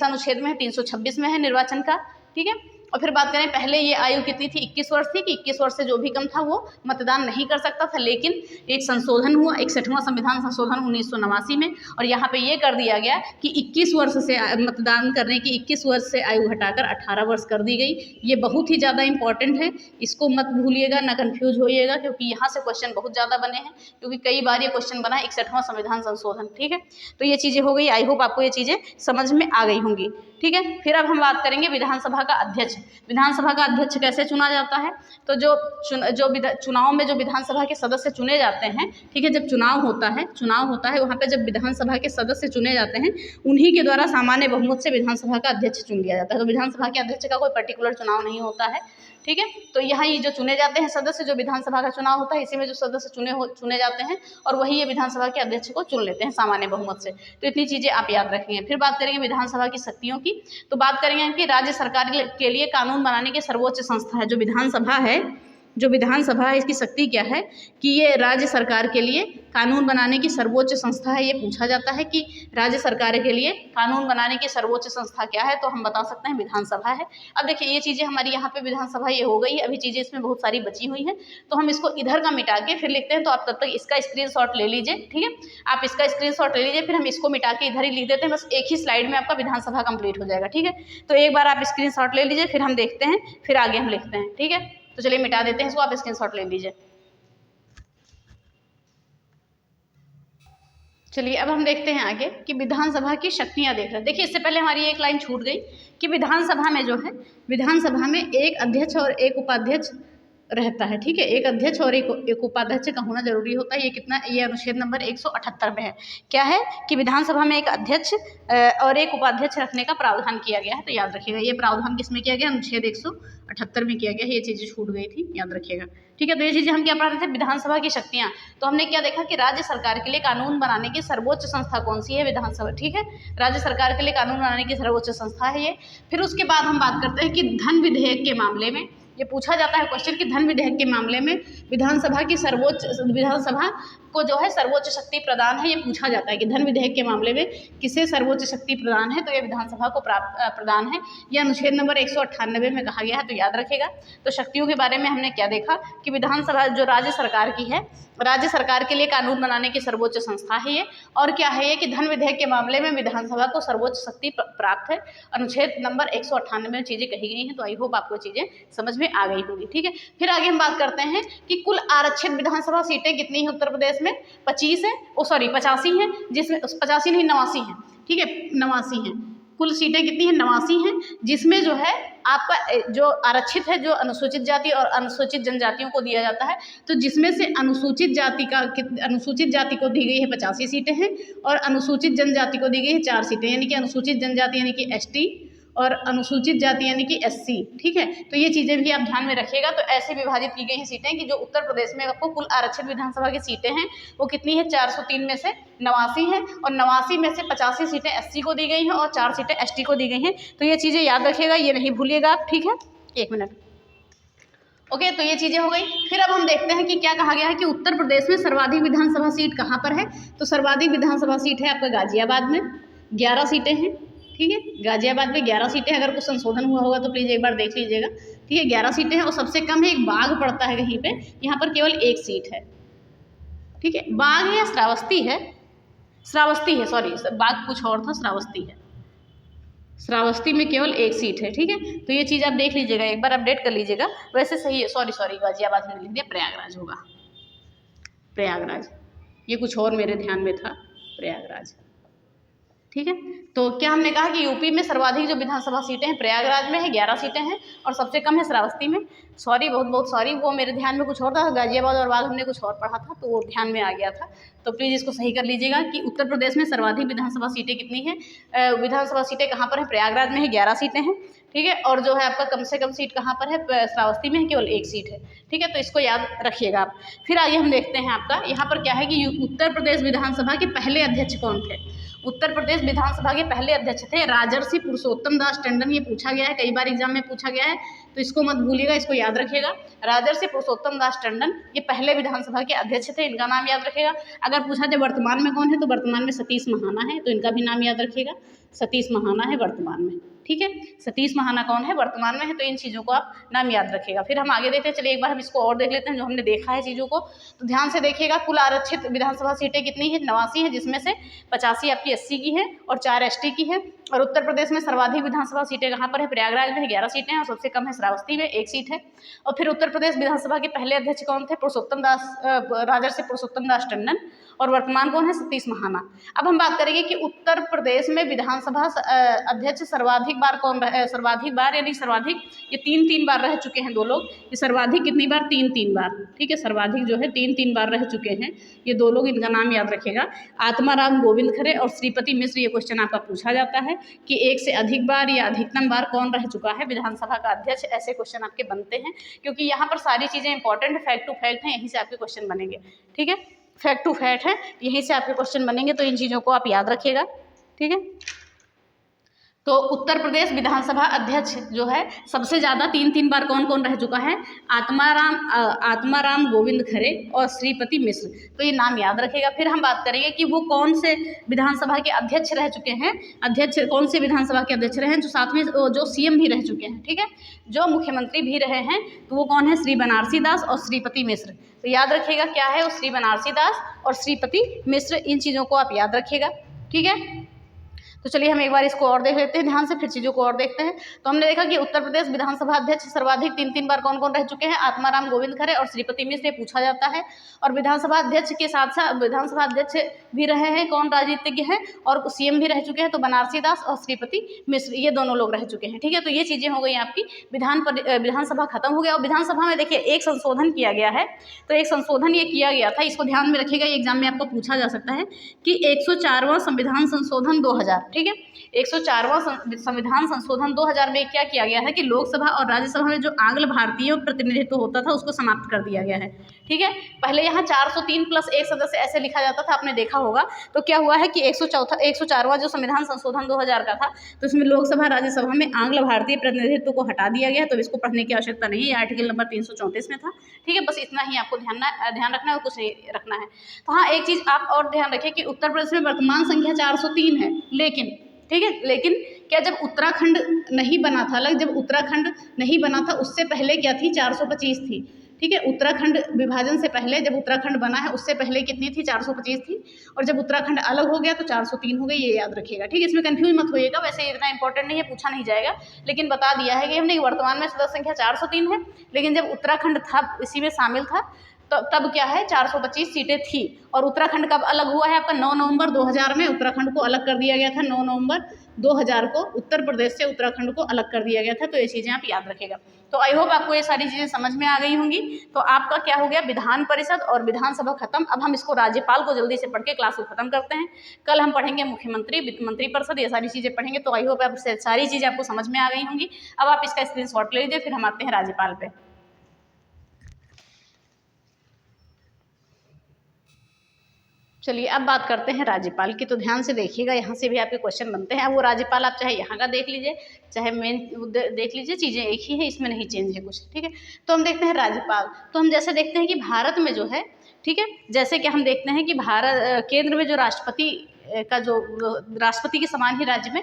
A: अनुच्छेद में है? 326 में है निर्वाचन का। ठीक है, और फिर बात करें पहले ये आयु कितनी थी? 21 वर्ष थी कि 21 वर्ष से जो भी कम था वो मतदान नहीं कर सकता था। लेकिन एक संशोधन हुआ, 61वां संविधान संशोधन 1989 में, और यहाँ पे ये कर दिया गया कि 21 वर्ष से मतदान करने की 21 वर्ष से आयु घटाकर 18 वर्ष कर दी गई। ये बहुत ही ज़्यादा इंपॉर्टेंट है, इसको मत भूलिएगा, ना कन्फ्यूज होइएगा, क्योंकि यहाँ से क्वेश्चन बहुत ज़्यादा बने हैं, क्योंकि कई बार ये क्वेश्चन बना है 61वां संविधान संशोधन। ठीक है, तो ये चीज़ें हो गई। आई होप आपको ये चीज़ें समझ में आ गई होंगी। ठीक है, फिर अब हम बात करेंगे विधानसभा का अध्यक्ष। विधानसभा का अध्यक्ष कैसे चुना जाता है? तो जो चुनाव में जो विधानसभा के सदस्य चुने जाते हैं, ठीक है, जब चुनाव होता है वहाँ पे जब विधानसभा के सदस्य चुने जाते हैं, उन्हीं के द्वारा सामान्य बहुमत से विधानसभा का अध्यक्ष चुन लिया जाता है। तो विधानसभा के अध्यक्ष का कोई पर्टिकुलर चुनाव नहीं होता है। ठीक है, तो यहाँ ये जो चुने जाते हैं सदस्य, जो विधानसभा का चुनाव होता है, इसी में जो सदस्य चुने जाते हैं और वही ये विधानसभा के अध्यक्ष को चुन लेते हैं सामान्य बहुमत से। तो इतनी चीज़ें आप याद रखेंगे। फिर बात करेंगे विधानसभा की शक्तियों की। की। तो बात करेंगे कि राज्य सरकार के लिए कानून बनाने की सर्वोच्च संस्था है जो विधानसभा है, जो विधानसभा है इसकी शक्ति क्या है कि ये राज्य सरकार के लिए कानून बनाने की सर्वोच्च संस्था है। ये पूछा जाता है कि राज्य सरकार के लिए कानून बनाने की सर्वोच्च संस्था क्या है, तो हम बता सकते हैं विधानसभा है। अब देखिए ये चीज़ें हमारी यहाँ पे विधानसभा ये हो गई, अभी चीज़ें इसमें बहुत सारी बची हुई हैं, तो हम इसको इधर का मिटा के फिर लिखते हैं। तो आप तब तक इसका स्क्रीनशॉट ले लीजिए, ठीक है, आप इसका स्क्रीनशॉट ले लीजिए, फिर हम इसको मिटा के इधर ही लिख देते हैं। बस एक ही स्लाइड में आपका विधानसभा कंप्लीट हो जाएगा, ठीक है। तो एक बार आप स्क्रीनशॉट ले लीजिए, फिर हम देखते हैं, फिर आगे हम लिखते हैं, ठीक है। तो चलिए मिटा देते हैं इसको, आप स्क्रीनशॉट ले लीजिए। चलिए अब हम देखते हैं आगे कि विधानसभा की शक्तियां देख रहे हैं। देखिए इससे पहले हमारी एक लाइन छूट गई कि विधानसभा में जो है, विधानसभा में एक अध्यक्ष और एक उपाध्यक्ष रहता है, ठीक है। एक अध्यक्ष और एक उपाध्यक्ष का होना जरूरी होता है। ये कितना, ये अनुच्छेद नंबर 178 में है। क्या है कि विधानसभा में एक अध्यक्ष और एक उपाध्यक्ष रखने का प्रावधान किया गया है। तो याद रखिएगा ये प्रावधान किसमें किया गया, अनुच्छेद 178 में किया गया है। ये चीज़ें छूट गई थी, याद रखिएगा, ठीक है। तो ये चीज़ें हम क्या पढ़ रहे थे, विधानसभा की शक्तियाँ। तो हमने क्या देखा कि राज्य सरकार के लिए कानून बनाने की सर्वोच्च संस्था कौन सी है, विधानसभा, ठीक है। राज्य सरकार के लिए कानून बनाने की सर्वोच्च संस्था है ये। फिर उसके बाद हम बात करते हैं कि धन विधेयक के मामले में, ये पूछा जाता है क्वेश्चन कि धन विधेयक के मामले में विधानसभा को जो है सर्वोच्च शक्ति प्रदान है। ये पूछा जाता है कि धन विधेयक के मामले में किसे सर्वोच्च शक्ति प्रदान है, तो ये विधानसभा को प्रदान है। यह अनुच्छेद नंबर 198 में कहा गया है, तो याद रखेगा। तो शक्तियों के बारे में हमने क्या देखा कि विधानसभा जो राज्य सरकार की है, राज्य सरकार के लिए कानून बनाने की सर्वोच्च संस्था है ये। और क्या है ये कि धन विधेयक के मामले में विधानसभा को सर्वोच्च शक्ति प्राप्त है। अनुच्छेद नंबर 198 में चीज़ें कही गई हैं। तो आई होप आपको चीज़ें समझ में आ गई होंगी, ठीक है। फिर आगे हम बात करते हैं कि कुल आरक्षित विधानसभा सीटें कितनी हैं उत्तर प्रदेश में, 25 है, 85 हैं, जिसमें 85 नहीं 89 हैं, ठीक है, 89 हैं। कुल सीटें कितनी हैं, 89 हैं, जिसमें जो है आपका जो आरक्षित है, जो अनुसूचित जाति और अनुसूचित जनजातियों को दिया जाता है। तो जिसमें से अनुसूचित जाति को दी गई है 85 सीटें हैं और अनुसूचित जनजाति को दी गई है 4 सीटें, यानी कि अनुसूचित जनजाति यानी कि ST और अनुसूचित जाति यानी कि SC, ठीक है। तो ये चीज़ें भी आप ध्यान में रखिएगा। तो ऐसे विभाजित की गई हैं सीटें कि जो उत्तर प्रदेश में आपको कुल आरक्षित विधानसभा की सीटें हैं वो कितनी है, 403 में से 89 हैं, और 89 में से 85 सीटें SC को दी गई हैं और 4 सीटें ST को दी गई हैं। तो ये चीज़ें याद रखिएगा, ये नहीं भूलिएगा आप, ठीक है। एक मिनट, ओके। तो ये चीज़ें हो गई। फिर अब हम देखते हैं कि क्या कहा गया है कि उत्तर प्रदेश में सर्वाधिक विधानसभा सीट कहाँ पर है। तो सर्वाधिक विधानसभा सीट है आपका गाजियाबाद में, 11 सीटें हैं, ठीक है। गाजियाबाद में 11 सीटें, अगर कुछ संशोधन हुआ होगा तो प्लीज़ एक बार देख लीजिएगा, ठीक है। 11 सीटें हैं और सबसे कम है एक बाग पड़ता है कहीं पे, यहाँ पर केवल 1 सीट है, ठीक है। बाग है या श्रावस्ती है, श्रावस्ती है, सॉरी, बाग कुछ और था, श्रावस्ती है। श्रावस्ती में केवल 1 सीट है, ठीक है। तो ये चीज़ आप देख लीजिएगा, एक बार अपडेट कर लीजिएगा। वैसे सही है, सॉरी गाजियाबाद में लिख दिया, प्रयागराज होगा, प्रयागराज, ये कुछ और मेरे ध्यान में था, प्रयागराज, ठीक है। तो क्या हमने कहा कि यूपी में सर्वाधिक जो विधानसभा सीटें हैं प्रयागराज में है, 11 सीटें हैं, और सबसे कम है श्रावस्ती में। सॉरी, बहुत बहुत सॉरी, वो मेरे ध्यान में कुछ और था, गाजियाबाद और बाग हमने कुछ और पढ़ा था, तो वो ध्यान में आ गया था। तो प्लीज़ इसको सही कर लीजिएगा कि उत्तर प्रदेश में सर्वाधिक विधानसभा सीटें कितनी हैं, विधानसभा सीटें कहाँ पर है, प्रयागराज में है, 11 सीटें हैं, ठीक है। और जो है आपका कम से कम सीट कहाँ पर है, श्रावस्ती में है, केवल 1 सीट है, ठीक है। तो इसको याद रखिएगा आप। फिर आगे हम देखते हैं आपका यहाँ पर क्या है कि उत्तर प्रदेश विधानसभा के पहले अध्यक्ष कौन थे। उत्तर प्रदेश विधानसभा के पहले अध्यक्ष थे राजर्षि पुरुषोत्तम दास टंडन। ये पूछा गया है, कई बार एग्जाम में पूछा गया है, तो इसको मत भूलिएगा, इसको याद रखिएगा। राजर्षि पुरुषोत्तम दास टंडन ये पहले विधानसभा के अध्यक्ष थे, इनका नाम याद रखिएगा। अगर पूछा जाए वर्तमान में कौन है, तो वर्तमान में सतीश महाना है, तो इनका भी नाम याद रखिएगा, सतीश महाना है वर्तमान में, ठीक है। सतीश महाना कौन है, वर्तमान में है, तो इन चीज़ों को आप नाम याद रखिएगा। फिर हम आगे देखते हैं, चलिए एक बार हम इसको और देख लेते हैं जो हमने देखा है चीज़ों को। तो ध्यान से देखिएगा, कुल आरक्षित विधानसभा सीटें कितनी है, 89 है, जिसमें से 85 आपकी SC की है और 4 ST की है। और उत्तर प्रदेश में सर्वाधिक विधानसभा सीटें कहाँ पर है, प्रयागराज में 11 सीटें हैं और सबसे कम है श्रावस्ती में 1 सीट है। और फिर उत्तर प्रदेश विधानसभा के पहले अध्यक्ष कौन थे, राजर्षि पुरुषोत्तम दास टंडन, और वर्तमान कौन है, सतीश महाना। अब हम बात करेंगे कि उत्तर प्रदेश में विधानसभा अध्यक्ष सर्वाधिक बार यानी सर्वाधिक, ये 3 बार रह चुके हैं 2 लोग। ये सर्वाधिक कितनी बार, 3 बार, ठीक है। सर्वाधिक जो है 3 बार रह चुके हैं ये 2 लोग, इनका नाम याद रखेगा, आत्माराम गोविंद खरे और श्रीपति मिश्र। ये क्वेश्चन आपका पूछा जाता है कि एक से अधिक बार या अधिकतम बार कौन रह चुका है विधानसभा का अध्यक्ष। ऐसे क्वेश्चन आपके बनते हैं क्योंकि यहाँ पर सारी चीज़ें इंपॉर्टेंट, फैक्ट टू फैक्ट हैं, यहीं से आपके क्वेश्चन बनेंगे, ठीक है। फैक्ट टू फैक्ट है, यहीं से आपके क्वेश्चन बनेंगे, तो इन चीज़ों को आप याद रखिएगा, ठीक है। तो उत्तर प्रदेश विधानसभा अध्यक्ष जो है सबसे ज़्यादा 3 बार कौन कौन रह चुका है? आत्माराम गोविंद खरे और श्रीपति मिश्र। तो ये नाम याद रखेगा। फिर हम बात करेंगे कि वो कौन से विधानसभा के अध्यक्ष रह चुके हैं, अध्यक्ष कौन से विधानसभा के अध्यक्ष रहे हैं, जो साथ में जो सीएम भी रह चुके हैं, ठीक है, जो मुख्यमंत्री भी रहे हैं, तो वो कौन है? श्री बनारसी दास और श्रीपति मिश्र। तो याद रखिएगा क्या है वो, श्री बनारसी दास और श्रीपति मिश्र। इन चीज़ों को आप याद रखिएगा, ठीक है। तो चलिए हम एक बार इसको और देख लेते हैं ध्यान से, फिर चीज़ों को और देखते हैं। तो हमने देखा कि उत्तर प्रदेश विधानसभा अध्यक्ष सर्वाधिक 3 बार कौन कौन रह चुके हैं? आत्माराम गोविंद खरे और श्रीपति मिश्र, ये पूछा जाता है। और विधानसभा अध्यक्ष के साथ साथ विधानसभा अध्यक्ष भी रहे हैं कौन? राजनीतिज्ञ हैं, और सीएम भी रह चुके हैं, तो बनारसी दास और श्रीपति मिश्र, ये दोनों लोग रह चुके हैं, ठीक है। तो ये चीज़ें हो गई आपकी। विधानसभा खत्म हो गया। और विधानसभा में देखिए एक संशोधन किया गया है। तो एक संशोधन ये किया गया था, इसको ध्यान में रखिएगा, एग्जाम में आपको पूछा जा सकता है कि 104वां संविधान संशोधन 2000, ठीक है। 104वां संविधान संशोधन 2000 में क्या किया गया है कि लोकसभा और राज्यसभा में जो आंग्ल भारतीय प्रतिनिधित्व होता था उसको समाप्त कर दिया गया है, ठीक है। पहले यहाँ 403 + 1 सदस्य ऐसे लिखा जाता था, आपने देखा होगा। तो क्या हुआ है कि 104वां जो संविधान संशोधन 2000 का था, तो इसमें लोकसभा राज्यसभा में आंग्ल भारतीय प्रतिनिधित्व को हटा दिया गया। तो इसको पढ़ने की आवश्यकता नहीं है, आर्टिकल नंबर 334 में था, ठीक है। बस इतना ही आपको ध्यान रखना है, कुछ नहीं रखना है। तो हाँ, एक चीज़ आप और ध्यान रखें कि उत्तर प्रदेश में वर्तमान संख्या 403 है, लेकिन ठीक है, लेकिन क्या जब उत्तराखंड नहीं बना था, जब उत्तराखंड नहीं बना था उससे पहले क्या थी? 425 थी, ठीक है। उत्तराखंड विभाजन से पहले, जब उत्तराखंड बना है उससे पहले कितनी थी? 425 थी। और जब उत्तराखंड अलग हो गया तो 403 हो गई, ये याद रखिएगा, ठीक है। इसमें कंफ्यूज मत होइएगा, वैसे इतना इंपॉर्टेंट नहीं है, पूछा नहीं जाएगा, लेकिन बता दिया है कि हमने वर्तमान में सदस्य संख्या 403 है, लेकिन जब उत्तराखंड था इसी में शामिल था तो तब क्या है? 425 सीटें थी। और उत्तराखंड कब अलग हुआ है आपका? 9 नवंबर 2000 में उत्तराखंड को अलग कर दिया गया था। 9 नवंबर 2000 को उत्तर प्रदेश से उत्तराखंड को अलग कर दिया गया था। तो ये चीज़ें आप याद रखिएगा। तो आई होप आपको ये सारी चीज़ें समझ में आ गई होंगी। तो आपका क्या हो गया? विधान परिषद और विधानसभा खत्म। अब हम इसको राज्यपाल को जल्दी से पढ़ के क्लास को खत्म करते हैं। कल हम पढ़ेंगे मुख्यमंत्री, वित्त मंत्री परिषद, ये सारी चीज़ें पढ़ेंगे। तो आई होप आप सारी चीज़ें आपको समझ में आ गई होंगी। अब आप इसका स्क्रीनशॉट ले लीजिए, फिर हम आते हैं राज्यपाल पे। चलिए अब बात करते हैं राज्यपाल की। तो ध्यान से देखिएगा, यहाँ से भी आपके क्वेश्चन बनते हैं। वो राज्यपाल आप चाहे यहाँ का देख लीजिए, चाहे मेन देख लीजिए, चीज़ें एक ही है, इसमें नहीं चेंज है कुछ, ठीक है। तो हम देखते हैं राज्यपाल। तो हम जैसे देखते हैं कि भारत में जो है, ठीक है, जैसे कि हम देखते हैं कि केंद्र में जो राष्ट्रपति का जो राष्ट्रपति के समान ही राज्य में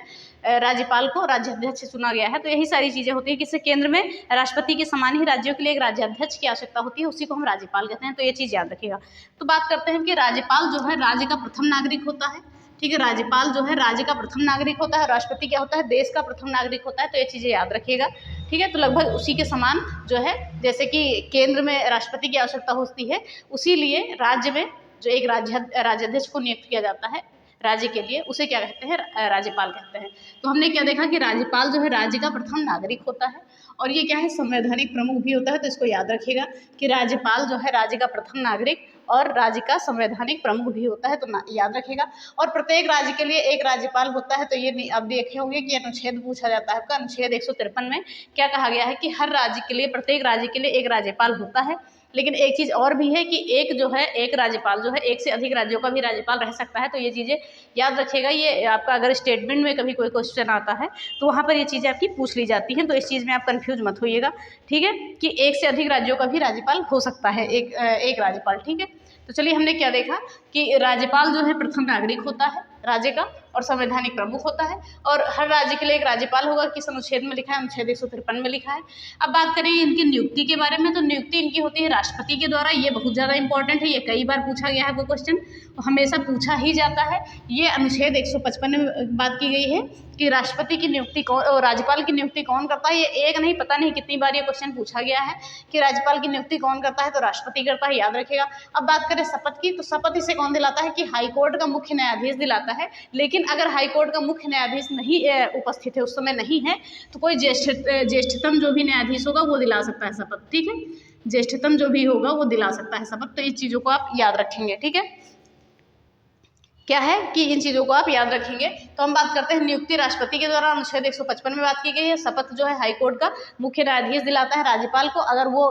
A: राज्यपाल को राज्याध्यक्ष चुना गया है। तो यही सारी चीज़ें होती हैं, किससे? केंद्र में राष्ट्रपति के समान ही राज्यों के लिए एक राज्याध्यक्ष की आवश्यकता होती है, उसी को हम राज्यपाल कहते हैं। तो ये चीज़ याद रखिएगा। तो बात करते हैं कि राज्यपाल जो है राज्य का प्रथम नागरिक होता है, ठीक है। राज्यपाल जो है राज्य का प्रथम नागरिक होता है। राष्ट्रपति क्या होता है? देश का प्रथम नागरिक होता है। तो ये चीज़ें याद रखिएगा, ठीक है। तो लगभग उसी के समान जो है, जैसे कि केंद्र में राष्ट्रपति की आवश्यकता होती है, उसी लिए राज्य में जो एक राज्याध्यक्ष को नियुक्त किया जाता है राज्य के लिए, उसे क्या कहते हैं? राज्यपाल कहते हैं। तो हमने क्या देखा कि राज्यपाल जो है राज्य का प्रथम नागरिक होता है, और ये क्या है? संवैधानिक प्रमुख भी होता है। तो इसको याद रखिएगा कि राज्यपाल जो है राज्य का प्रथम नागरिक और राज्य का संवैधानिक प्रमुख भी होता है। तो याद रखिएगा। और प्रत्येक राज्य के लिए एक राज्यपाल होता है। तो ये आप देखे होंगे कि अनुच्छेद पूछा जाता है आपका, अनुच्छेद 153 में क्या कहा गया है कि हर राज्य के लिए, प्रत्येक राज्य के लिए एक राज्यपाल होता है। लेकिन एक चीज़ और भी है कि एक राज्यपाल जो है एक से अधिक राज्यों का भी राज्यपाल रह सकता है। तो ये चीज़ें याद रखिएगा। ये आपका अगर स्टेटमेंट में कभी कोई क्वेश्चन आता है तो वहाँ पर ये चीज़ें आपकी पूछ ली जाती हैं। तो इस चीज़ में आप कंफ्यूज मत होइएगा, ठीक है, कि एक से अधिक राज्यों का भी राज्यपाल हो सकता है, एक राज्यपाल, ठीक है। तो चलिए हमने क्या देखा कि राज्यपाल जो है प्रथम नागरिक होता है राज्य का, और संवैधानिक प्रमुख होता है, और हर राज्य के लिए एक राज्यपाल होगा। किस अनुच्छेद में लिखा है? अनुच्छेद 153 में लिखा है। अब बात करें इनकी नियुक्ति के बारे में। तो नियुक्ति इनकी होती है राष्ट्रपति के द्वारा। ये बहुत ज़्यादा इंपॉर्टेंट है, ये कई बार पूछा गया है वो क्वेश्चन, तो हमेशा पूछा ही जाता है। ये अनुच्छेद 155 में बात की गई है कि राष्ट्रपति की नियुक्ति कौन, राज्यपाल की नियुक्ति कौन करता है। ये एक नहीं, पता नहीं कितनी बार ये क्वेश्चन पूछा गया है कि राज्यपाल की नियुक्ति कौन करता है? तो राष्ट्रपति करता है, याद रखिएगा। अब बात करें शपथ की, तो शपथ इसे कौन दिलाता है? कि हाईकोर्ट का मुख्य न्यायाधीश दिलाता है। लेकिन अगर हाईकोर्ट का मुख्य न्यायाधीश नहीं उपस्थित है, उस समय नहीं है, तो कोई ज्येष्ठतम जो भी न्यायाधीश होगा वो दिला सकता है शपथ, ठीक है। ज्येष्ठतम जो भी होगा वो दिला सकता है शपथ। तो इस चीज़ों को आप याद रखेंगे, ठीक है। क्या है कि इन चीज़ों को आप याद रखेंगे। तो हम बात करते हैं नियुक्ति राष्ट्रपति के द्वारा, अनुच्छेद 155 में बात की गई है। शपथ जो है हाईकोर्ट का मुख्य न्यायाधीश दिलाता है राज्यपाल को, अगर वो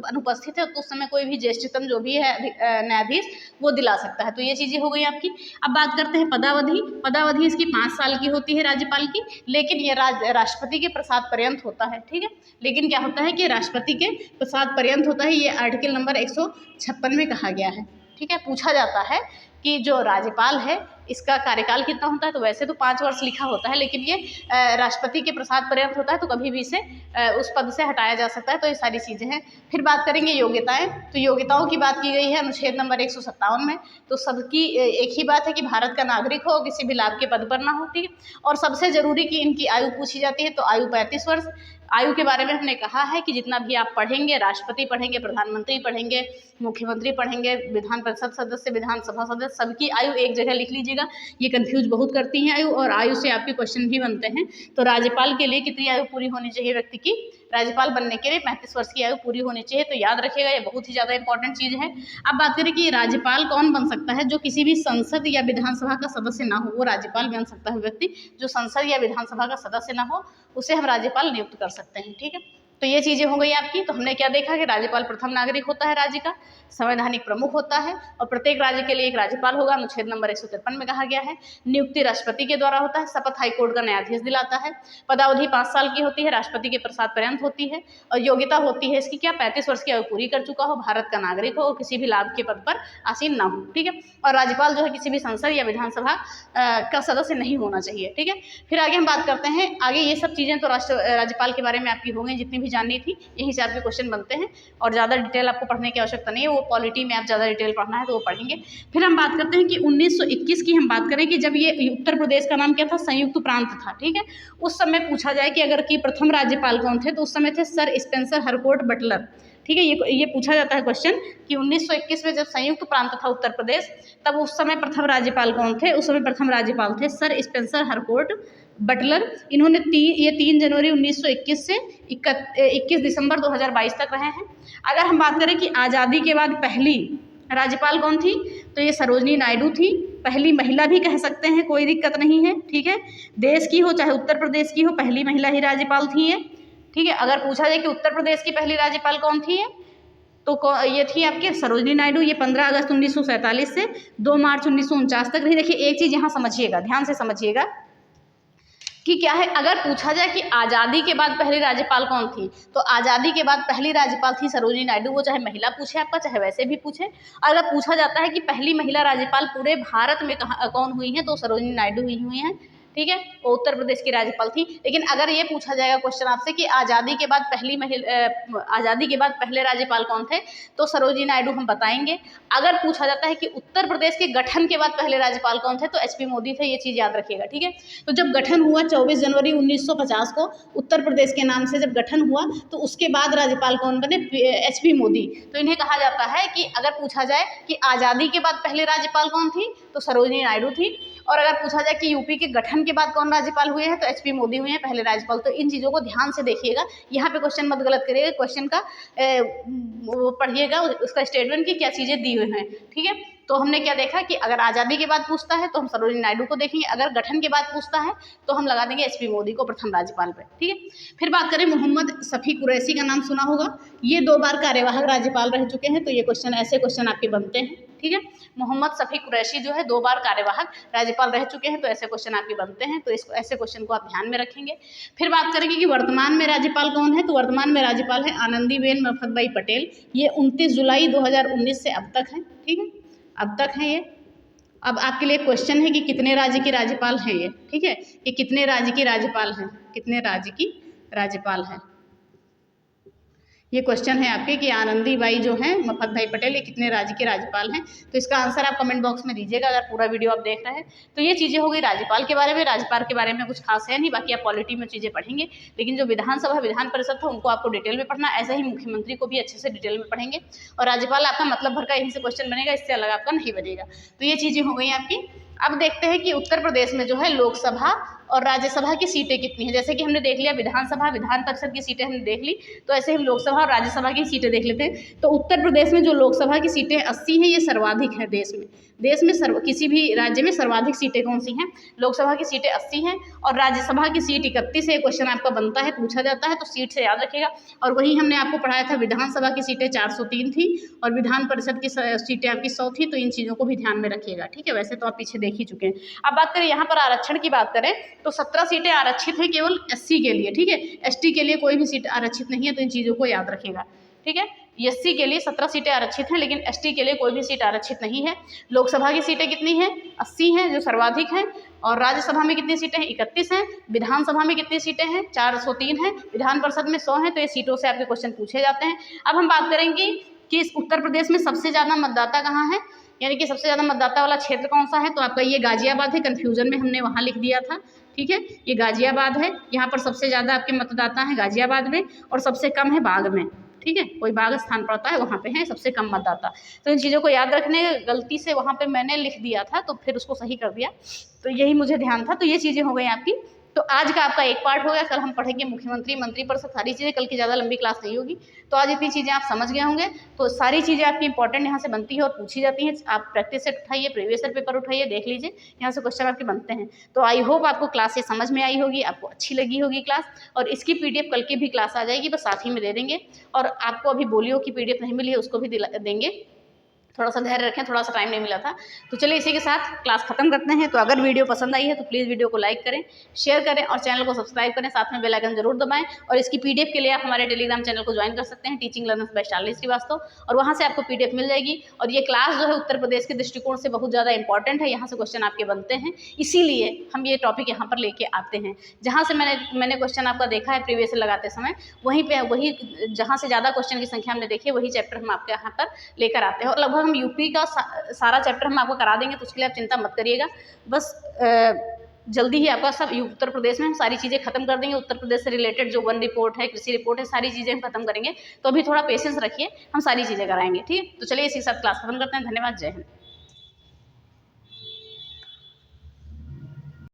A: अनुपस्थित है तो उस समय कोई भी ज्येष्ठतम जो भी है न्यायाधीश वो दिला सकता है। तो ये चीज़ें हो गई आपकी। अब बात करते हैं पदावधि। पदावधि इसकी 5 साल की होती है राज्यपाल की, लेकिन ये राष्ट्रपति के प्रसाद पर्यंत होता है, ठीक है। लेकिन क्या होता है कि राष्ट्रपति के प्रसाद पर्यंत होता है, ये आर्टिकल नंबर 156 में कहा गया है, ठीक है। पूछा जाता है कि जो राज्यपाल है इसका कार्यकाल कितना होता है, तो वैसे तो 5 वर्ष लिखा होता है, लेकिन ये राष्ट्रपति के प्रसाद पर्यंत होता है, तो कभी भी इसे उस पद से हटाया जा सकता है। तो ये सारी चीज़ें हैं। फिर बात करेंगे योग्यताएं। तो योग्यताओं की बात की गई है अनुच्छेद नंबर 157 में। तो सबकी एक ही बात है कि भारत का नागरिक हो, किसी भी लाभ के पद पर ना हो, ठीक है। और सबसे जरूरी कि इनकी आयु पूछी जाती है, तो आयु 35 वर्ष। आयु के बारे में हमने कहा है कि जितना भी आप पढ़ेंगे, राष्ट्रपति पढ़ेंगे, प्रधानमंत्री पढ़ेंगे, मुख्यमंत्री पढ़ेंगे, विधान परिषद सदस्य, विधानसभा सदस्य, सबकी आयु एक जगह लिख लीजिएगा। ये कंफ्यूज बहुत करती हैं आयु, और आयु से आपके क्वेश्चन भी बनते हैं। तो राज्यपाल के लिए कितनी आयु पूरी होनी चाहिए व्यक्ति की? राज्यपाल बनने के लिए 35 वर्ष की आयु पूरी होनी चाहिए। तो याद रखिएगा, ये बहुत ही ज़्यादा इंपॉर्टेंट चीज़ है। अब बात करें कि राज्यपाल कौन बन सकता है? जो किसी भी संसद या विधानसभा का सदस्य ना हो, वो राज्यपाल बन सकता है व्यक्ति। जो संसद या विधानसभा का सदस्य ना हो, उसे हम राज्यपाल नियुक्त कर सकते हैं, ठीक है। तो ये चीज़ें हो गई आपकी। तो हमने क्या देखा कि राज्यपाल प्रथम नागरिक होता है राज्य का, संवैधानिक प्रमुख होता है, और प्रत्येक राज्य के लिए एक राज्यपाल होगा, अनुच्छेद नंबर 153 में कहा गया है। नियुक्ति राष्ट्रपति के द्वारा होता है, शपथ हाईकोर्ट का न्यायाधीश दिलाता है। पदावधि 5 साल की होती है, राष्ट्रपति के प्रसाद पर्यंत होती है, और योग्यता होती है इसकी क्या? 35 वर्ष की आयु पूरी कर चुका हो, भारत का नागरिक हो और किसी भी लाभ के पद पर आसीन ना हो, ठीक है। और राज्यपाल जो है किसी भी संसद या विधानसभा का सदस्य नहीं होना चाहिए, ठीक है। फिर आगे हम बात करते हैं, आगे ये सब चीज़ें तो राज्यपाल के बारे में आपकी हो गई, जितनी भी जाननी थी, यहीं से आपके क्वेश्चन बनते हैं, और ज़्यादा डिटेल आपको पढ़ने की आवश्यकता नहीं है। वो पॉलिटी में आप ज़्यादा डिटेल पढ़ना है तो वो पढ़ेंगे। फिर हम बात करते हैं कि 1921 की हम बात करें कि जब ये उत्तर प्रदेश का नाम क्या था? संयुक्त प्रांत था, ठीक है। उस समय पूछा जाए कि अगर कि प्रथम राज्यपाल कौन थे, तो उस समय थे सर स्पेंसर हरकोर्ट बटलर, ठीक है। ये पूछा जाता है क्वेश्चन कि 1921 में जब संयुक्त प्रांत था उत्तर प्रदेश, तब उस समय प्रथम राज्यपाल कौन थे? उस समय प्रथम राज्यपाल थे सर स्पेंसर हरकोर्ट बटलर। इन्होंने 3 जनवरी 1921 से 21 दिसंबर 2022 तक रहे हैं। अगर हम बात करें कि आज़ादी के बाद पहली राज्यपाल कौन थी, तो ये सरोजनी नायडू थी। पहली महिला भी कह सकते हैं, कोई दिक्कत नहीं है, ठीक है। देश की हो चाहे उत्तर प्रदेश की हो, पहली महिला ही राज्यपाल थी ये, ठीक है। अगर पूछा जाए कि उत्तर प्रदेश की पहली राज्यपाल कौन थी तो ये थी आपके सरोजनी नायडू। ये 15 अगस्त 1947 से 2 मार्च 1949 तक रही। देखिए एक चीज़ यहाँ समझिएगा, ध्यान से समझिएगा कि क्या है। अगर पूछा जाए कि आज़ादी के बाद पहली राज्यपाल कौन थी, तो आज़ादी के बाद पहली राज्यपाल थी सरोजनी नायडू। वो चाहे महिला पूछे आपका, चाहे वैसे भी पूछे। अगर पूछा जाता है कि पहली महिला राज्यपाल पूरे भारत में कौन हुई है, तो सरोजनी नायडू ही हुई हैं, ठीक है। वो उत्तर प्रदेश की राज्यपाल थी। लेकिन अगर ये पूछा जाएगा क्वेश्चन आपसे कि आज़ादी के बाद पहले राज्यपाल कौन थे, तो सरोजनी नायडू हम बताएंगे। अगर पूछा जाता है कि उत्तर प्रदेश के गठन के बाद पहले राज्यपाल कौन थे, तो HP मोदी थे। ये चीज़ याद रखिएगा, ठीक है। तो जब गठन हुआ 24 जनवरी 1950 को, उत्तर प्रदेश के नाम से जब गठन हुआ, तो उसके बाद राज्यपाल कौन बने? HP मोदी। तो इन्हें कहा जाता है कि अगर पूछा जाए कि आज़ादी के बाद पहले राज्यपाल कौन थी, तो सरोजनी नायडू थी। और अगर पूछा जाए कि यूपी के गठन के बाद कौन राज्यपाल हुए हैं, तो HP मोदी हुए हैं पहले राज्यपाल। तो इन चीज़ों को ध्यान से देखिएगा, यहाँ पे क्वेश्चन मत गलत करिएगा। क्वेश्चन का वो पढ़िएगा, उसका स्टेटमेंट की क्या चीज़ें दी हुई हैं, ठीक है। तो हमने क्या देखा कि अगर आज़ादी के बाद पूछता है तो हम सरोजनी नायडू को देखेंगे, अगर गठन के बाद पूछता है तो हम लगा देंगे HP मोदी को प्रथम राज्यपाल पे, ठीक है। फिर बात करें मोहम्मद शफी कुरैशी का नाम सुना होगा। ये 2 बार कार्यवाहक राज्यपाल रह चुके हैं। तो ये ऐसे क्वेश्चन आपके बनते हैं, ठीक है। मोहम्मद शफी कुरैशी जो है 2 बार कार्यवाहक राज्यपाल रह चुके हैं। तो ऐसे क्वेश्चन आपके बनते हैं, तो ऐसे क्वेश्चन को आप ध्यान में रखेंगे। फिर बात करेंगे कि वर्तमान में राज्यपाल कौन है, तो वर्तमान में राज्यपाल है आनंदीबेन मफतबाई पटेल। ये 29 जुलाई 2019 से अब तक है, ठीक है, अब तक है ये। अब आपके लिए क्वेश्चन है कि कितने राज्य की राज्यपाल हैं ये, ठीक है। ये कितने राज्य की राज्यपाल हैं, कितने राज्य की राज्यपाल हैं, ये क्वेश्चन है आपके कि आनंदीबाई जो हैं मफत भाई पटेल, ये कितने राज्य के राज्यपाल हैं। तो इसका आंसर आप कमेंट बॉक्स में दीजिएगा अगर पूरा वीडियो आप देख रहे हैं। तो ये चीज़ें हो गई राज्यपाल के बारे में। राज्यपाल के बारे में कुछ खास है नहीं, बाकी आप पॉलिटी में चीज़ें पढ़ेंगे। लेकिन जो विधानसभा विधान परिषद था उनको आपको डिटेल में पढ़ना, ऐसे ही मुख्यमंत्री को भी अच्छे से डिटेल में पढ़ेंगे। और राज्यपाल आपका मतलब भर का यहीं से क्वेश्चन बनेगा, इससे अलग आपका नहीं बनेगा। तो ये चीज़ें हो गई आपकी। अब देखते हैं कि उत्तर प्रदेश में जो है लोकसभा और राज्यसभा की सीटें कितनी हैं। जैसे कि हमने देख लिया विधानसभा, विधान परिषद की सीटें हमने देख ली, तो ऐसे हम लोकसभा और राज्यसभा की सीटें देख लेते हैं। तो उत्तर प्रदेश में जो लोकसभा की सीटें 80 हैं, ये सर्वाधिक है देश में। किसी भी राज्य में सर्वाधिक सीटें कौन सी हैं? लोकसभा की सीटें 80 हैं और राज्यसभा की सीट 31 है। क्वेश्चन आपका बनता है, पूछा जाता है, तो सीट से याद रखिएगा। और वही हमने आपको पढ़ाया था, विधानसभा की सीटें 403 थी और विधान परिषद की सीटें आपकी 100 थी। तो इन चीज़ों को भी ध्यान में रखिएगा, ठीक है। वैसे तो आप पीछे देख ही चुके हैं। अब बात करें यहाँ पर आरक्षण की बात करें तो 17 सीटें आरक्षित हैं केवल SC के लिए, ठीक है। ST के लिए कोई भी सीट आरक्षित नहीं है, तो इन चीज़ों को याद रखिएगा, ठीक है। SC के लिए 17 सीटें आरक्षित हैं, लेकिन ST के लिए कोई भी सीट आरक्षित नहीं है। लोकसभा की सीटें कितनी हैं? 80 हैं, जो सर्वाधिक हैं। और राज्यसभा में कितनी सीटें हैं? 31 हैं। विधानसभा में कितनी सीटें हैं? 403 हैं। विधान परिषद में 100 हैं। तो ये सीटों से आपके क्वेश्चन पूछे जाते हैं। अब हम बात करेंगे कि इस उत्तर प्रदेश में सबसे ज़्यादा मतदाता कहाँ है, यानी कि सबसे ज़्यादा मतदाता वाला क्षेत्र कौन सा है। तो आपका ये गाजियाबाद है, कन्फ्यूजन में हमने वहाँ लिख दिया था, ठीक है। ये गाजियाबाद है, यहाँ पर सबसे ज़्यादा आपके मतदाता हैं गाजियाबाद में, और सबसे कम है बाग में, ठीक है। कोई बाग स्थान पड़ता है वहाँ पे है सबसे कम मतदाता। तो इन चीज़ों को याद रखने, गलती से वहाँ पे मैंने लिख दिया था तो फिर उसको सही कर दिया, तो यही मुझे ध्यान था। तो ये चीज़ें हो गई आपकी। तो आज का आपका एक पार्ट हो गया। कल हम पढ़ेंगे मुख्यमंत्री, मंत्री परिषद, सारी चीज़ें। कल की ज़्यादा लंबी क्लास नहीं होगी, तो आज इतनी चीज़ें आप समझ गए होंगे। तो सारी चीज़ें आपकी इंपॉर्टेंट यहाँ से बनती है और पूछी जाती हैं। आप प्रैक्टिस सेट उठाइए, प्रीवियस ईयर पेपर उठाइए, देख लीजिए, यहाँ से क्वेश्चन आपके बनते हैं। तो आई होप आपको क्लास ये समझ में आई होगी, आपको अच्छी लगी होगी क्लास। और इसकी PDF कल की भी क्लास आ जाएगी, बस साथ ही में दे देंगे। और आपको अभी बोलियो की PDF नहीं मिली है, उसको भी देंगे। थोड़ा सा धैर्य रखें, थोड़ा सा टाइम नहीं मिला था। तो चलिए इसी के साथ क्लास खत्म करते हैं। तो अगर वीडियो पसंद आई है तो प्लीज़ वीडियो को लाइक करें, शेयर करें और चैनल को सब्सक्राइब करें, साथ में बेल आइकन जरूर दबाएं। और इसकी PDF के लिए आप हमारे टेलीग्राम चैनल को ज्वाइन कर सकते हैं, teaching learners by Shalini Srivastava, और वहाँ से आपको PDF मिल जाएगी। और ये क्लास जो है उत्तर प्रदेश के दृष्टिकोण से बहुत ज़्यादा इंपॉर्टेंट है, यहाँ से क्वेश्चन आपके बनते हैं, इसीलिए हम ये टॉपिक यहाँ पर लेके आते हैं। जहाँ से मैंने क्वेश्चन आपका देखा है प्रीवियस लगाते समय, वही जहाँ से ज़्यादा क्वेश्चन की संख्या हमने देखी है, वही चैप्टर हम आपके यहाँ पर लेकर आते हैं। और लगभग हम यूपी का सारा चैप्टर हम आपको करा देंगे, तो उसके लिए आप चिंता मत करिएगा। बस जल्दी ही आपका सब उत्तर प्रदेश में हम सारी चीज़ें खत्म कर देंगे। उत्तर प्रदेश से रिलेटेड जो वन रिपोर्ट है, कृषि रिपोर्ट है, सारी चीज़ें हम खत्म करेंगे। तो अभी थोड़ा पेशेंस रखिए, हम सारी चीज़ें कराएंगे, ठीक है। तो चलिए इसी के साथ क्लास खत्म करते हैं। धन्यवाद, जय हिंद।